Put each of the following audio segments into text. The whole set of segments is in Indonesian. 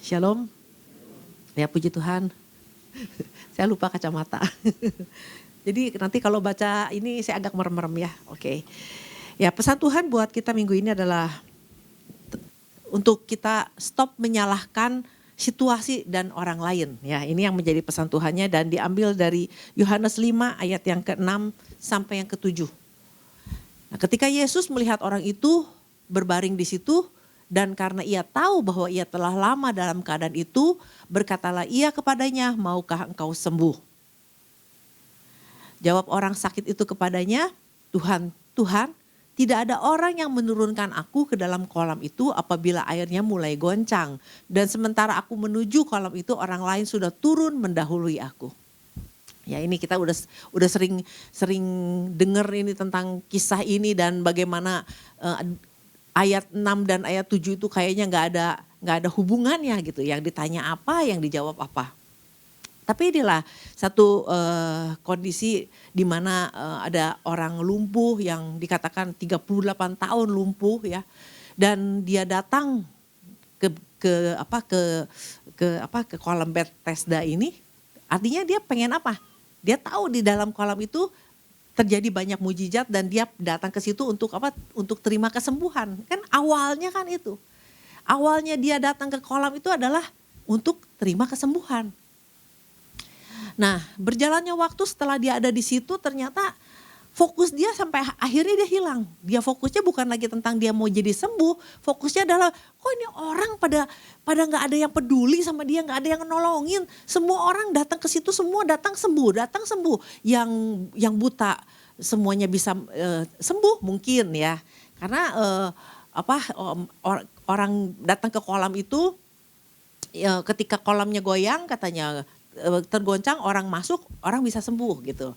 Shalom. Ya puji Tuhan. Saya lupa kacamata. Jadi nanti kalau baca ini saya agak merem-merem ya. Oke. Ya pesan Tuhan buat kita minggu ini adalah untuk kita stop menyalahkan situasi dan orang lain. Ya ini yang menjadi pesan Tuhannya dan diambil dari Yohanes 5 ayat yang ke-6 sampai yang ke-7. Nah, ketika Yesus melihat orang itu berbaring di situ dan karena ia tahu bahwa ia telah lama dalam keadaan itu, berkatalah ia kepadanya, maukah engkau sembuh? Jawab orang sakit itu kepadanya, Tuhan, tidak ada orang yang menurunkan aku ke dalam kolam itu apabila airnya mulai goncang. Dan sementara aku menuju kolam itu, orang lain sudah turun mendahului aku. Ya ini kita udah sering dengar ini tentang kisah ini dan bagaimana ayat 6 dan ayat 7 itu kayaknya nggak ada hubungannya gitu. Yang ditanya apa, yang dijawab apa. Tapi inilah satu kondisi di mana ada orang lumpuh yang dikatakan 38 tahun lumpuh ya. Dan dia datang ke kolam Bethesda ini. Artinya dia pengen apa? Dia tahu di dalam kolam itu terjadi banyak mujizat dan dia datang ke situ untuk apa? Untuk terima kesembuhan. Kan awalnya kan itu. Awalnya dia datang ke kolam itu adalah untuk terima kesembuhan. Nah, berjalannya waktu setelah dia ada di situ ternyata fokus dia sampai akhirnya dia hilang. Dia fokusnya bukan lagi tentang dia mau jadi sembuh, fokusnya adalah kok ini orang pada nggak ada yang peduli sama dia, nggak ada yang nolongin. Semua orang datang ke situ semua datang sembuh. Yang buta semuanya bisa sembuh mungkin ya. Karena orang datang ke kolam itu ya, ketika kolamnya goyang katanya tergoncang, orang masuk, orang bisa sembuh gitu.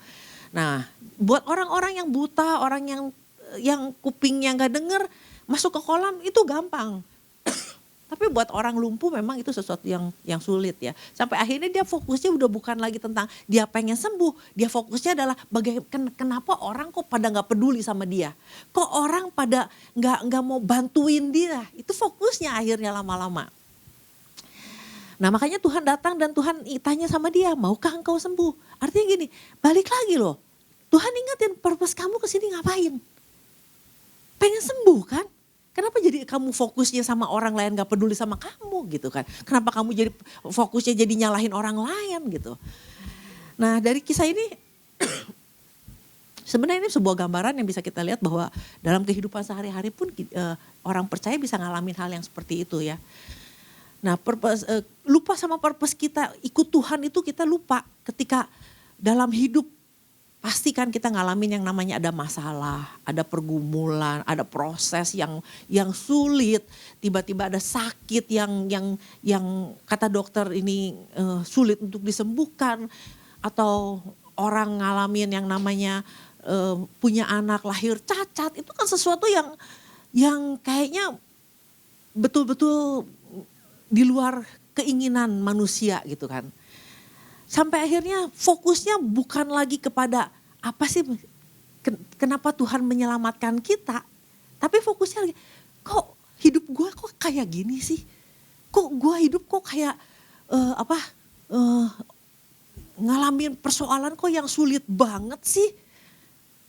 Nah, buat orang-orang yang buta, orang yang kupingnya nggak dengar, masuk ke kolam itu gampang. Tapi buat orang lumpuh memang itu sesuatu yang sulit ya. Sampai akhirnya dia fokusnya udah bukan lagi tentang dia pengen sembuh, dia fokusnya adalah kenapa orang kok pada nggak peduli sama dia, kok orang pada nggak mau bantuin dia. Itu fokusnya akhirnya lama-lama. Nah makanya Tuhan datang dan Tuhan tanya sama dia, maukah engkau sembuh? Artinya gini, balik lagi loh. Tuhan ingetin purpose kamu kesini ngapain? Pengen sembuh kan? Kenapa jadi kamu fokusnya sama orang lain gak peduli sama kamu gitu kan? Kenapa kamu jadi fokusnya jadi nyalahin orang lain gitu? Nah dari kisah ini sebenarnya ini sebuah gambaran yang bisa kita lihat bahwa dalam kehidupan sehari-hari pun orang percaya bisa ngalamin hal yang seperti itu ya. Nah lupa sama purpose kita, ikut Tuhan itu kita lupa ketika dalam hidup pasti kan kita ngalamin yang namanya ada masalah, ada pergumulan, ada proses yang sulit, tiba-tiba ada sakit yang kata dokter ini sulit untuk disembuhkan, atau orang ngalamin yang namanya punya anak lahir cacat, itu kan sesuatu yang kayaknya betul-betul di luar keinginan manusia gitu kan. Sampai akhirnya fokusnya bukan lagi kepada apa sih, kenapa Tuhan menyelamatkan kita. Tapi fokusnya lagi, kok hidup gue kok kayak gini sih. Kok gue hidup kok kayak ngalamin persoalan kok yang sulit banget sih.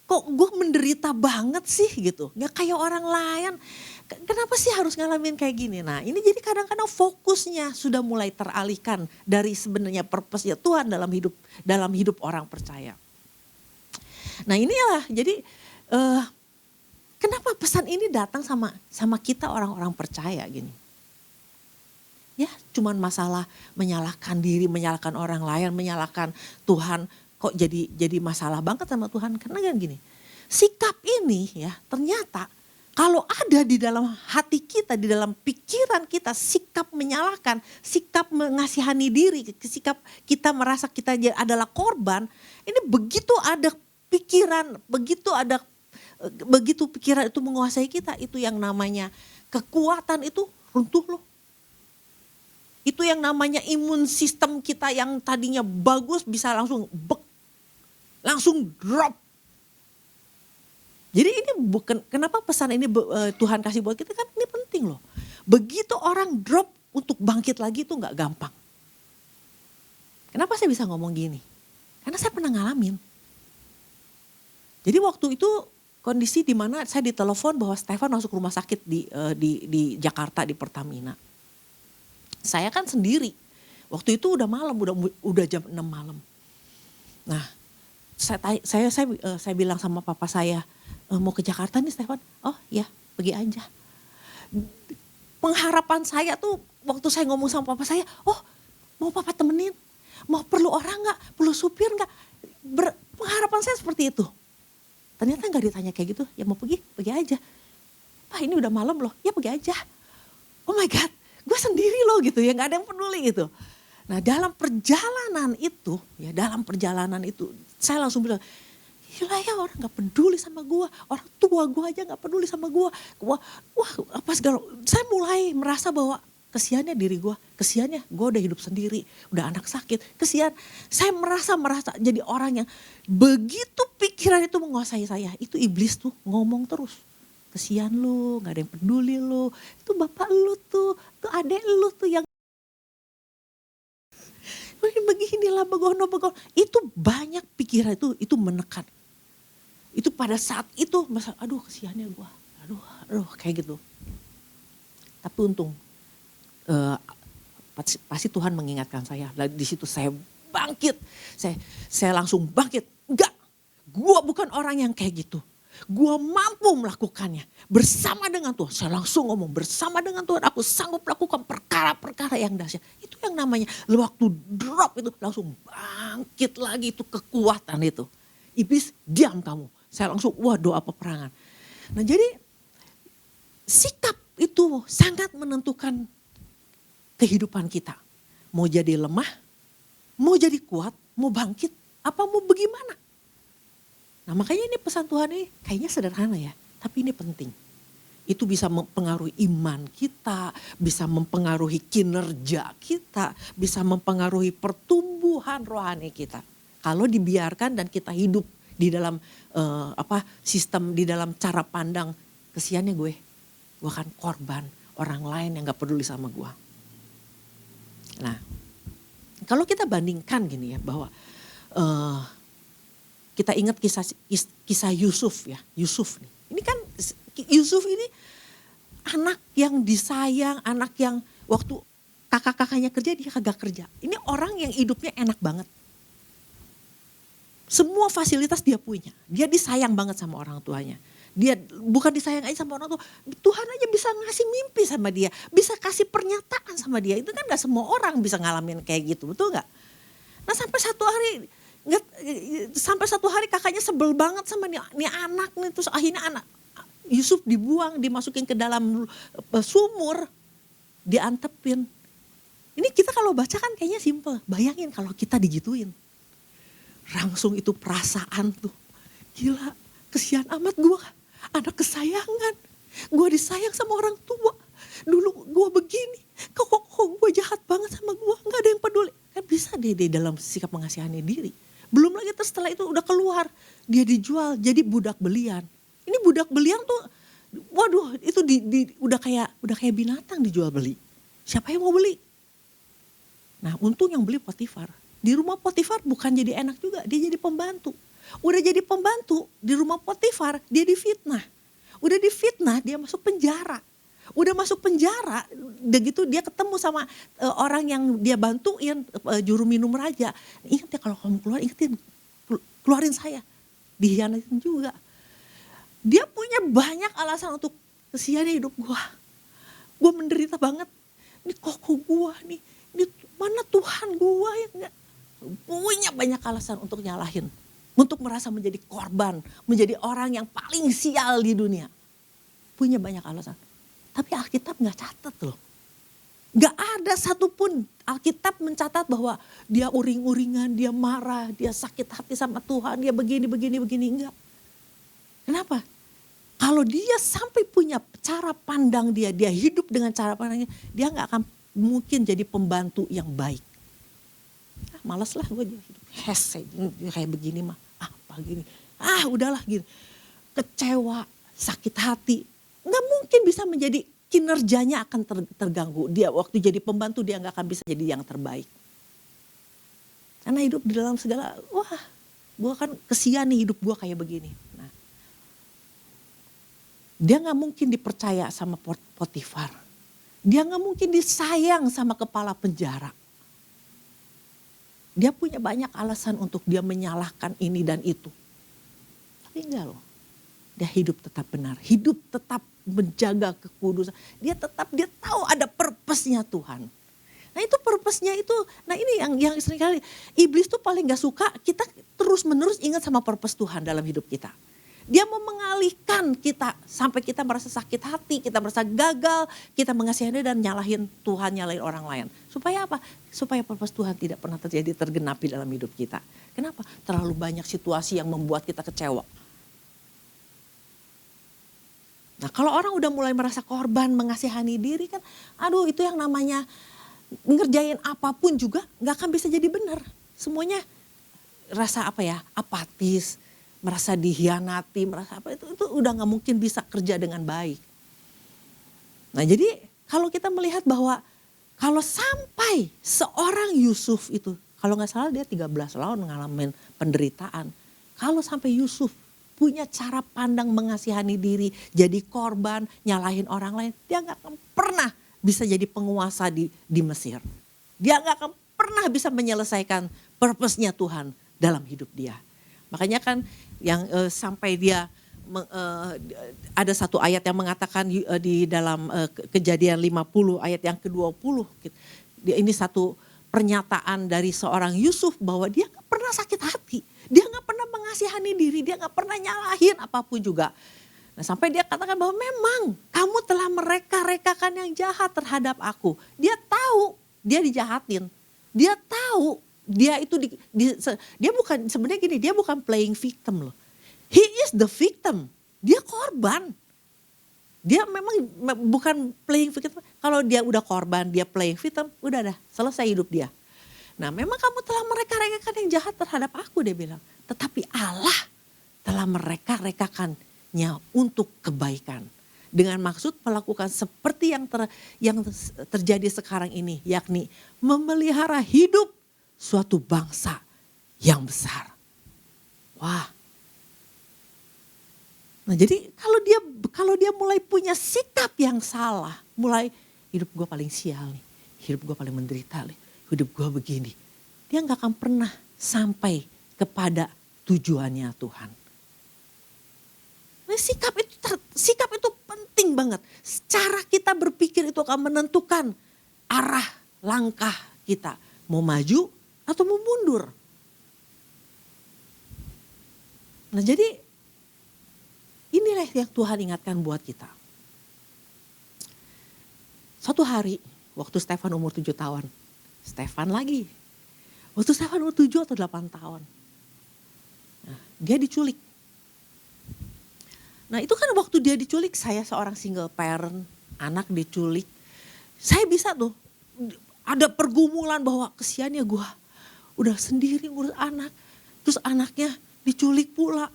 Kok gue menderita banget sih gitu. Gak kayak orang lain. Kenapa sih harus ngalamin kayak gini? Nah ini jadi kadang-kadang fokusnya sudah mulai teralihkan dari sebenarnya purpose-nya Tuhan dalam hidup orang percaya. Nah inilah jadi kenapa pesan ini datang sama kita orang-orang percaya gini. Ya cuman masalah menyalahkan diri, menyalahkan orang lain, menyalahkan Tuhan. Kok jadi masalah banget sama Tuhan? Karena kan gini, sikap ini ya ternyata kalau ada di dalam hati kita, di dalam pikiran kita, sikap menyalahkan, sikap mengasihani diri, sikap kita merasa kita adalah korban, ini begitu ada pikiran, begitu pikiran itu menguasai kita, itu yang namanya kekuatan itu runtuh loh. Itu yang namanya imun sistem kita yang tadinya bagus bisa langsung drop. Jadi ini bukan, kenapa pesan ini Tuhan kasih buat kita kan ini penting loh. Begitu orang drop untuk bangkit lagi itu gak gampang. Kenapa saya bisa ngomong gini? Karena saya pernah ngalamin. Jadi waktu itu kondisi di mana saya ditelepon bahwa Stefan masuk rumah sakit di Jakarta di Pertamina. Saya kan sendiri. Waktu itu udah malam, udah jam 6 malam. Nah, saya bilang sama papa saya, mau ke Jakarta nih Stefan. Oh ya, pergi aja. Pengharapan saya tuh waktu saya ngomong sama papa saya, oh mau papa temenin? Mau perlu orang gak? Perlu supir gak? Pengharapan saya seperti itu. Ternyata gak ditanya kayak gitu, ya mau pergi aja. Pak ini udah malam loh, ya pergi aja. Oh my God, gue sendiri loh gitu ya, gak ada yang peduli gitu. Nah dalam perjalanan itu, saya langsung bilang, gila ya orang gak peduli sama gue, orang tua gue aja gak peduli sama gue. Wah apa segala, saya mulai merasa bahwa kesiannya diri gue, kesiannya gue udah hidup sendiri, udah anak sakit, kesian. Saya merasa jadi orang yang begitu pikiran itu menguasai saya, itu iblis tuh ngomong terus. Kesian lu, gak ada yang peduli lu, itu bapak lu tuh adek lu tuh yang beginilah begono. Itu banyak pikiran itu menekan. Itu pada saat itu, aduh kesiannya gue, aduh kayak gitu. Tapi untung, pasti Tuhan mengingatkan saya. Di situ saya bangkit, saya langsung bangkit. Enggak, gue bukan orang yang kayak gitu. Gue mampu melakukannya bersama dengan Tuhan. Saya langsung ngomong bersama dengan Tuhan aku sanggup melakukan perkara-perkara yang dahsyat. Itu yang namanya waktu drop itu langsung bangkit lagi itu kekuatan itu. Iblis diam kamu. Saya langsung doa peperangan. Nah jadi sikap itu sangat menentukan kehidupan kita. Mau jadi lemah, mau jadi kuat, mau bangkit, apa mau bagaimana. Nah makanya ini pesan Tuhan ini kayaknya sederhana ya, tapi ini penting. Itu bisa mempengaruhi iman kita, bisa mempengaruhi kinerja kita, bisa mempengaruhi pertumbuhan rohani kita. Kalau dibiarkan dan kita hidup di dalam sistem, di dalam cara pandang, kesiannya gue kan korban orang lain yang gak peduli sama gue. Nah kalau kita bandingkan gini ya bahwa kita ingat kisah Yusuf ya, Yusuf nih. Ini kan Yusuf ini anak yang disayang, anak yang waktu kakak-kakaknya kerja dia kagak kerja. Ini orang yang hidupnya enak banget. Semua fasilitas dia punya, dia disayang banget sama orang tuanya. Dia bukan disayang aja sama orang tua, Tuhan aja bisa ngasih mimpi sama dia, bisa kasih pernyataan sama dia. Itu kan gak semua orang bisa ngalamin kayak gitu, betul gak? Nah sampai satu hari kakaknya sebel banget sama nih anak nih, terus akhirnya anak Yusuf dibuang, dimasukin ke dalam sumur, diantepin. Ini kita kalau baca kan kayaknya simple, bayangin kalau kita digituin. Langsung itu perasaan tuh, gila kesian amat gue, anak kesayangan, gue disayang sama orang tua. Dulu gue begini, kok gue jahat banget sama gue, gak ada yang peduli. Kan bisa deh dalam sikap mengasihani diri. Belum lagi setelah itu udah keluar, dia dijual jadi budak belian. Ini budak belian tuh, waduh itu udah kayak binatang dijual beli. Siapa yang mau beli? Nah untung yang beli Potifar. Di rumah Potifar bukan jadi enak juga, dia jadi pembantu. Udah jadi pembantu di rumah Potifar, dia difitnah. Udah difitnah, dia masuk penjara. Udah masuk penjara, udah gitu dia ketemu sama orang yang dia bantuin, juru minum raja. Ingat ya kalau kamu keluar, ingetin keluarin saya. Dihianatin juga. Dia punya banyak alasan untuk kesiannya hidup gue. Gue menderita banget. Ini koko gue nih, ini mana Tuhan gue yang gak. Punya banyak alasan untuk nyalahin. Untuk merasa menjadi korban, menjadi orang yang paling sial di dunia. Punya banyak alasan. Tapi Alkitab gak catat loh. Gak ada satupun Alkitab mencatat bahwa dia uring-uringan, dia marah, dia sakit hati sama Tuhan, dia begini, enggak. Kenapa? Kalau dia sampai punya cara pandang dia hidup dengan cara pandangnya, dia gak akan mungkin jadi pembantu yang baik. Malas lah gue hidup kayak begini mah, gini. Udahlah gitu. Kecewa, sakit hati. Gak mungkin bisa menjadi kinerjanya akan terganggu. Dia waktu jadi pembantu dia nggak akan bisa jadi yang terbaik. Karena hidup di dalam segala, wah gue kan kesian nih hidup gue kayak begini. Nah, dia nggak mungkin dipercaya sama Potifar. Dia nggak mungkin disayang sama kepala penjara. Dia punya banyak alasan untuk dia menyalahkan ini dan itu. Tapi enggak loh. Dia hidup tetap benar, hidup tetap menjaga kekudusan. Dia tahu ada purpose-nya Tuhan. Nah itu purpose-nya itu, nah ini yang seringkali iblis tuh paling gak suka kita terus menerus ingat sama purpose Tuhan dalam hidup kita. Dia mau mengalihkan kita sampai kita merasa sakit hati, kita merasa gagal, kita mengasihani dan nyalahin Tuhan, nyalahin orang lain. Supaya apa? Supaya purpose Tuhan tidak pernah tergenapi dalam hidup kita. Kenapa? Terlalu banyak situasi yang membuat kita kecewa. Nah kalau orang udah mulai merasa korban, mengasihani diri kan, aduh itu yang namanya ngerjain apapun juga gak akan bisa jadi benar. Semuanya rasa apatis, merasa dihianati, merasa apa itu udah gak mungkin bisa kerja dengan baik. Nah jadi kalau kita melihat bahwa kalau sampai seorang Yusuf itu, kalau gak salah dia 13 tahun ngalamin penderitaan. Kalau sampai Yusuf punya cara pandang mengasihani diri, jadi korban, nyalahin orang lain, dia gak akan pernah bisa jadi penguasa di Mesir. Dia gak akan pernah bisa menyelesaikan purpose-nya Tuhan dalam hidup dia. Makanya kan yang sampai dia ada satu ayat yang mengatakan di dalam Kejadian 50 ayat yang ke-20. Ini satu pernyataan dari seorang Yusuf bahwa dia gak pernah sakit hati. Dia gak pernah mengasihani diri, dia gak pernah nyalahin apapun juga. Nah sampai dia katakan bahwa memang kamu telah mereka-rekakan yang jahat terhadap aku. Dia tahu dia dijahatin. Dia tahu dia itu dia bukan sebenarnya gini, dia bukan playing victim loh. He is the victim. Dia korban. Dia memang bukan playing victim. Kalau dia udah korban, dia playing victim, udah selesai hidup dia. Nah memang kamu telah mereka-rekakan yang jahat terhadap aku, dia bilang. Tetapi Allah telah mereka-rekakannya untuk kebaikan. Dengan maksud melakukan seperti yang terjadi sekarang ini. Yakni memelihara hidup suatu bangsa yang besar. Wah. Nah jadi kalau dia mulai punya sikap yang salah. Mulai hidup gue paling sial nih. Hidup gue paling menderita nih. Hidup gue begini. Dia gak akan pernah sampai kepada tujuannya Tuhan. Nah, sikap itu penting banget. Cara kita berpikir itu akan menentukan arah langkah kita. Mau maju atau mau mundur. Nah jadi inilah yang Tuhan ingatkan buat kita. Suatu hari waktu Stefan umur 7 tahun. Stefan lagi. Waktu Stefan umur 7 atau 8 tahun. Nah, dia diculik. Nah itu kan waktu dia diculik, saya seorang single parent, anak diculik. Saya bisa tuh, ada pergumulan bahwa kesiannya gue udah sendiri ngurus anak. Terus anaknya diculik pula.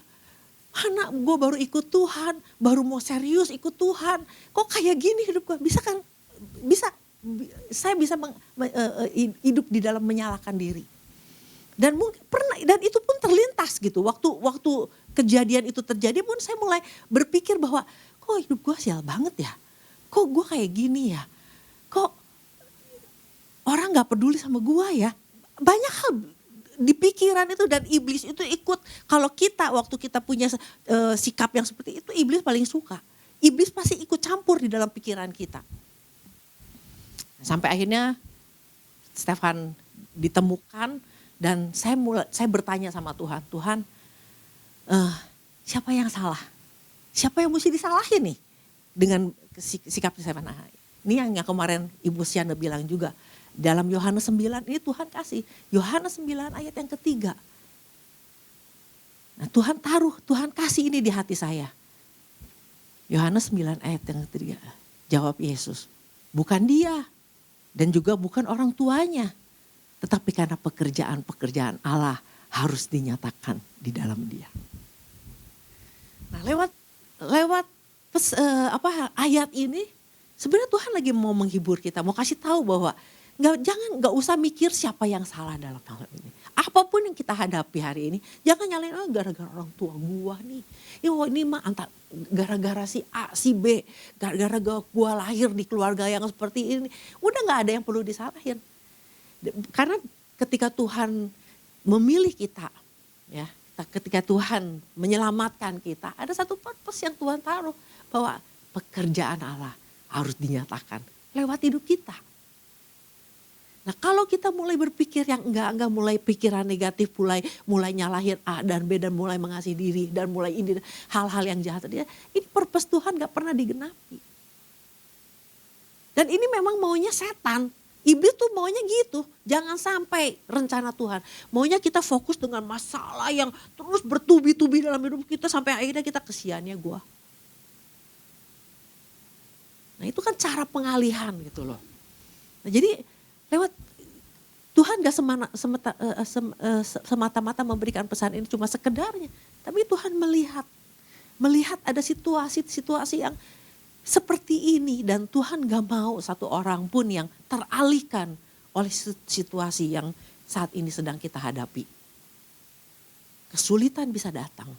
Anak gue baru ikut Tuhan, baru mau serius ikut Tuhan. Kok kayak gini hidup gue, bisa kan? Bisa. Saya bisa hidup di dalam menyalahkan diri. Dan mungkin pernah, dan itu pun terlintas gitu. Waktu kejadian itu terjadi pun saya mulai berpikir bahwa kok hidup gue sial banget ya. Kok gue kayak gini ya. Kok orang gak peduli sama gue ya. Banyak hal di pikiran itu dan iblis itu ikut. Kalau waktu kita punya sikap yang seperti itu, iblis paling suka. Iblis pasti ikut campur di dalam pikiran kita. Sampai akhirnya Stefan ditemukan dan saya bertanya sama Tuhan, Tuhan siapa yang salah? Siapa yang mesti disalahin nih dengan sikap Stefan? Nah, ini yang kemarin Ibu Siana bilang juga. Dalam Yohanes 9 ini Tuhan kasih. Yohanes 9 ayat yang ketiga. Nah Tuhan kasih ini di hati saya. Yohanes 9 ayat yang ketiga. Jawab Yesus. Bukan dia. Dan juga bukan orang tuanya. Tetapi karena pekerjaan-pekerjaan Allah harus dinyatakan di dalam dia. Nah lewat ayat ini Sebenarnya Tuhan lagi mau menghibur kita, mau kasih tahu bahwa nggak usah mikir siapa yang salah dalam hal ini. Apapun yang kita hadapi hari ini, jangan nyalain gara-gara orang tua gua nih. Ini mah gara-gara si A, si B, gara-gara gua lahir di keluarga yang seperti ini. Udah nggak ada yang perlu disalahin. Karena ketika Tuhan memilih kita, ya, ketika Tuhan menyelamatkan kita, ada satu purpose yang Tuhan taruh bahwa pekerjaan Allah harus dinyatakan lewat hidup kita. Nah kalau kita mulai berpikir yang enggak mulai pikiran negatif, mulai nyalahin A dan B dan mulai mengasihi diri dan mulai ini hal-hal yang jahat, ini purpose Tuhan gak pernah digenapi. Dan ini memang maunya setan. Iblis tuh maunya gitu. Jangan sampai rencana Tuhan. Maunya kita fokus dengan masalah yang terus bertubi-tubi dalam hidup kita sampai akhirnya kita kesiannya gua. Nah itu kan cara pengalihan gitu loh. Nah jadi lewat Tuhan gak semata-mata memberikan pesan ini cuma sekedarnya. Tapi Tuhan melihat ada situasi yang seperti ini. Dan Tuhan gak mau satu orang pun yang teralihkan oleh situasi yang saat ini sedang kita hadapi. Kesulitan bisa datang.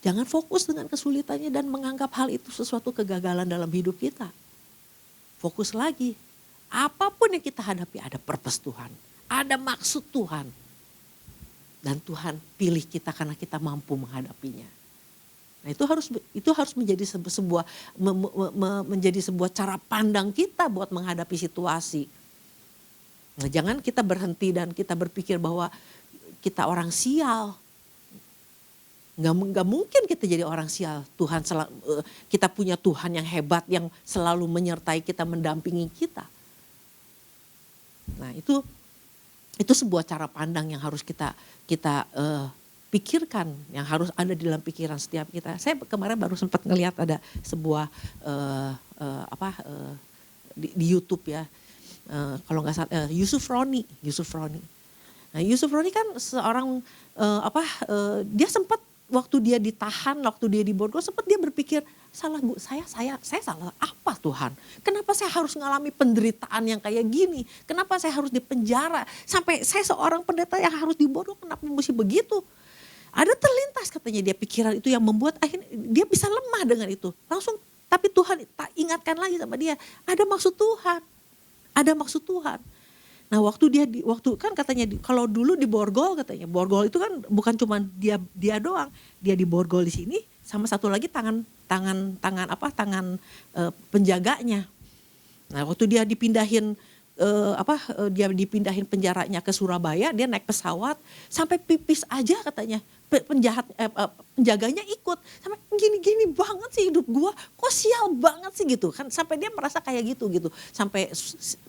Jangan fokus dengan kesulitannya dan menganggap hal itu sesuatu kegagalan dalam hidup kita. Fokus lagi. Apapun yang kita hadapi ada purpose Tuhan. Ada maksud Tuhan. Dan Tuhan pilih kita karena kita mampu menghadapinya. Nah itu harus menjadi menjadi sebuah cara pandang kita buat menghadapi situasi. Nah, jangan kita berhenti dan kita berpikir bahwa kita orang sial. Gak mungkin kita jadi orang sial. Kita punya Tuhan yang hebat yang selalu menyertai kita, mendampingi kita. Nah itu sebuah cara pandang yang harus kita pikirkan, yang harus ada di dalam pikiran setiap kita. Saya kemarin baru sempat ngelihat ada sebuah di YouTube ya, kalau nggak salah Yusuf Roni. Nah Yusuf Roni kan seorang dia sempat waktu dia ditahan, waktu dia di borgol, sempat dia berpikir saya salah apa Tuhan? Kenapa saya harus mengalami penderitaan yang kayak gini? Kenapa saya harus dipenjara? Sampai saya seorang pendeta yang harus diborgol, kenapa mesti begitu? Ada terlintas katanya dia pikiran itu yang membuat akhirnya dia bisa lemah dengan itu. Langsung tapi Tuhan tak ingatkan lagi sama dia, ada maksud Tuhan. Ada maksud Tuhan. Nah waktu kan katanya kalau dulu di borgol katanya, borgol itu kan bukan cuma dia doang, dia di borgol di sini sama satu lagi tangan penjaganya. Nah waktu dia dipindahin penjaranya ke Surabaya, dia naik pesawat sampai pipis aja katanya penjaganya ikut, sampai gini banget sih hidup gua, kok sial banget sih gitu kan, sampai dia merasa kayak gitu sampai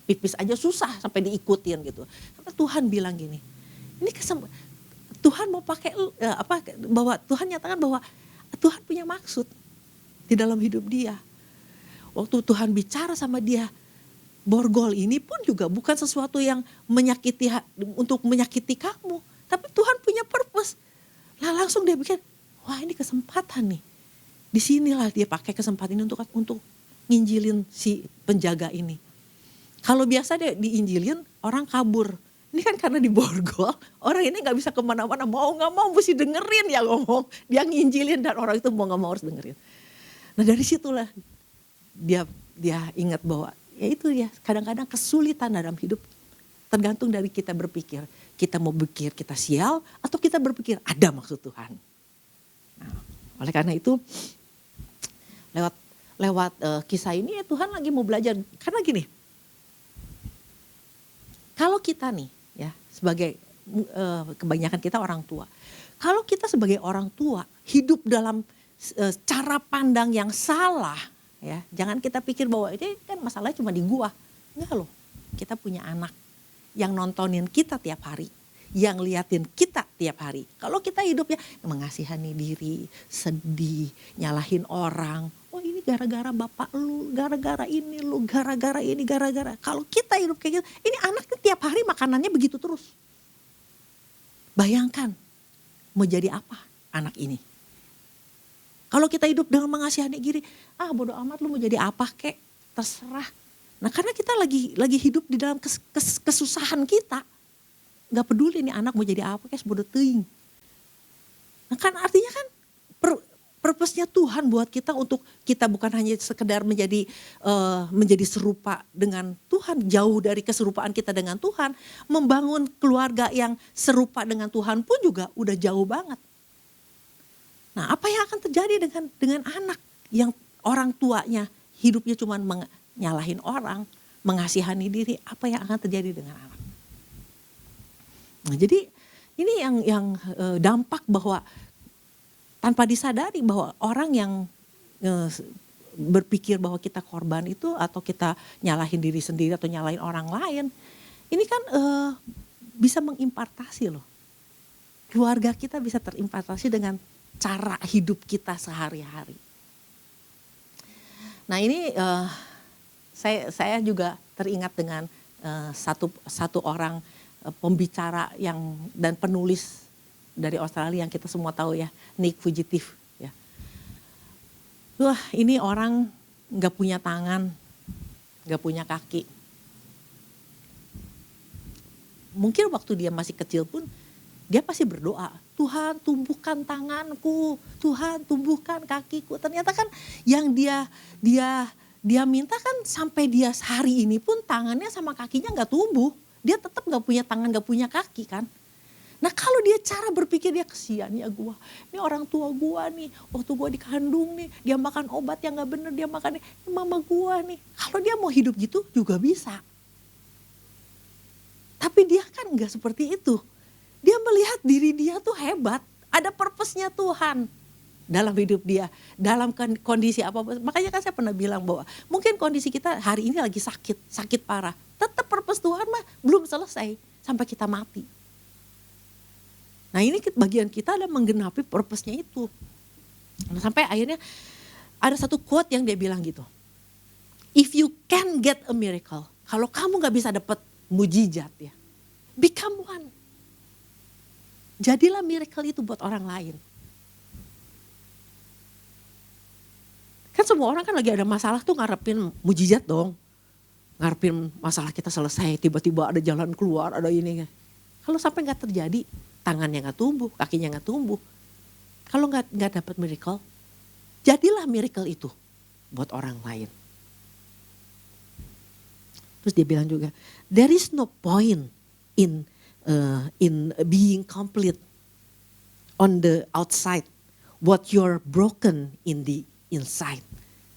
pipis aja susah sampai diikutin gitu. Sampai Tuhan bilang gini, ini Tuhan mau pakai bahwa Tuhan nyatakan bahwa Tuhan punya maksud di dalam hidup dia. Waktu Tuhan bicara sama dia, borgol ini pun juga bukan sesuatu yang untuk menyakiti kamu, tapi Tuhan punya purpose. Lah langsung dia pikir, wah ini kesempatan nih. Disinilah dia pakai kesempatan ini untuk nginjilin si penjaga ini. Kalau biasa dia diinjilin orang kabur. Ini kan karena di borgol, orang ini gak bisa kemana-mana, mau gak mau mesti dengerin ya ngomong. Dia nginjilin dan orang itu mau gak mau harus dengerin. Nah dari situlah dia ingat bahwa ya itu ya kadang-kadang kesulitan dalam hidup tergantung dari kita berpikir. Kita mau berpikir kita sial atau kita berpikir ada maksud Tuhan. Nah, oleh karena itu lewat kisah ini ya Tuhan lagi mau belajar. Karena gini, kalau kita nih ya sebagai kebanyakan kita orang tua. Kalau kita sebagai orang tua hidup dalam cara pandang yang salah ya. Jangan kita pikir bahwa ini kan masalahnya cuma di gua. Enggak loh, kita punya anak yang nontonin kita tiap hari, yang liatin kita tiap hari. Kalau kita hidupnya mengasihani diri, sedih, nyalahin orang. Oh ini gara-gara bapak lu, gara-gara ini lu, gara-gara ini, gara-gara. Kalau kita hidup kayak gitu, ini anak tiap hari makanannya begitu terus. Bayangkan mau jadi apa anak ini. Kalau kita hidup dengan mengasihani diri, bodo amat lu mau jadi apa kek. terserah. Nah karena kita lagi hidup di dalam kesusahan kita. Gak peduli nih anak mau jadi apa, kayak sebodoh teuing. Nah kan artinya kan purpose-nya Tuhan buat kita untuk kita bukan hanya sekedar menjadi serupa dengan Tuhan, jauh dari keserupaan kita dengan Tuhan, membangun keluarga yang serupa dengan Tuhan pun juga udah jauh banget. Nah, apa yang akan terjadi dengan anak yang orang tuanya hidupnya cuma nyalahin orang, mengasihani diri, apa yang akan terjadi dengan anak? Nah, jadi ini yang dampak bahwa tanpa disadari bahwa orang yang berpikir bahwa kita korban itu atau kita nyalahin diri sendiri atau nyalahin orang lain, ini kan bisa mengimpartasi loh. Keluarga kita bisa terimpartasi dengan cara hidup kita sehari-hari. Nah ini saya juga teringat dengan satu orang pembicara dan penulis dari Australia yang kita semua tahu ya, Nick Fugitive ya. Wah ini orang gak punya tangan, gak punya kaki. Mungkin waktu dia masih kecil pun dia pasti berdoa, Tuhan tumbuhkan tanganku, Tuhan tumbuhkan kakiku. Ternyata kan yang dia minta kan sampai dia hari ini pun tangannya sama kakinya gak tumbuh. Dia tetap gak punya tangan, gak punya kaki kan. Nah kalau dia cara berpikir dia kesian ya gue. Ini orang tua gue nih, waktu gue dikandung nih, dia makan obat yang gak bener, dia makan ini mama gue nih. Kalau dia mau hidup gitu juga bisa. Tapi dia kan gak seperti itu. Dia melihat diri dia tuh hebat, ada purpose-nya Tuhan dalam hidup dia, dalam kondisi apapun. Makanya kan saya pernah bilang bahwa mungkin kondisi kita hari ini lagi sakit parah. Tetap purpose Tuhan mah belum selesai sampai kita mati. Nah ini bagian kita adalah menggenapi purpose-nya itu. Nah, sampai akhirnya ada satu quote yang dia bilang gitu. If you can get a miracle, kalau kamu gak bisa dapat mujizat ya, become one. Jadilah miracle itu buat orang lain. Kan semua orang kan lagi ada masalah tuh ngarepin mujizat dong. Ngarepin masalah kita selesai, tiba-tiba ada jalan keluar, ada ini. Kalau sampai gak terjadi, tangannya gak tumbuh, kakinya gak tumbuh. Kalau gak dapat miracle, jadilah miracle itu buat orang lain. Terus dia bilang juga, there is no point in being complete on the outside, what you're broken in the inside.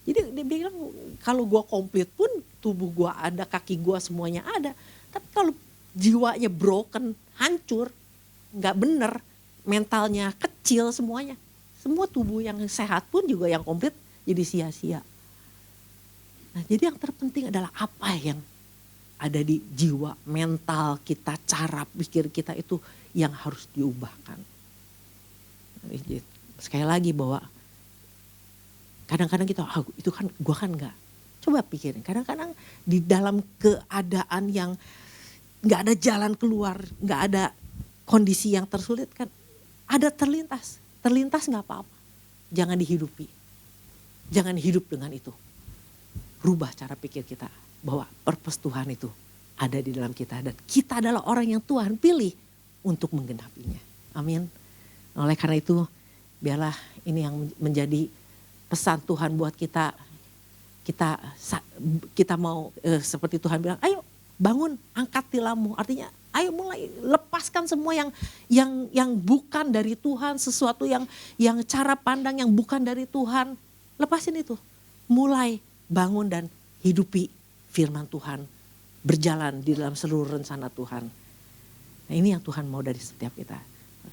Jadi dia bilang kalau gue komplit pun tubuh gue ada, kaki gue semuanya ada. Tapi kalau jiwanya broken, hancur, gak bener, mentalnya kecil semuanya. Semua tubuh yang sehat pun juga yang komplit jadi sia-sia. Nah jadi yang terpenting adalah apa yang ada di jiwa, mental kita, cara pikir kita itu yang harus diubahkan. Sekali lagi bahwa kadang-kadang kita, itu kan gue kan enggak. Coba pikirin, kadang-kadang di dalam keadaan yang enggak ada jalan keluar, enggak ada kondisi yang tersulit kan, ada terlintas. Terlintas enggak apa-apa, jangan dihidupi. Jangan hidup dengan itu. Rubah cara pikir kita bahwa purpose Tuhan itu ada di dalam kita. Dan kita adalah orang yang Tuhan pilih untuk menggenapinya. Amin. Oleh karena itu biarlah ini yang menjadi pesan Tuhan buat kita. Kita mau seperti Tuhan bilang, ayo bangun, angkat tilammu. Artinya ayo mulai lepaskan semua yang bukan dari Tuhan. Sesuatu yang cara pandang yang bukan dari Tuhan. Lepasin itu. Mulai bangun dan hidupi firman Tuhan. Berjalan di dalam seluruh rencana Tuhan. Nah ini yang Tuhan mau dari setiap kita.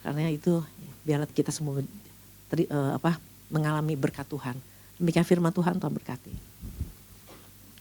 Karena itu biarlah kita semua mengalami berkat Tuhan. Demikian firman Tuhan, Tuhan berkati.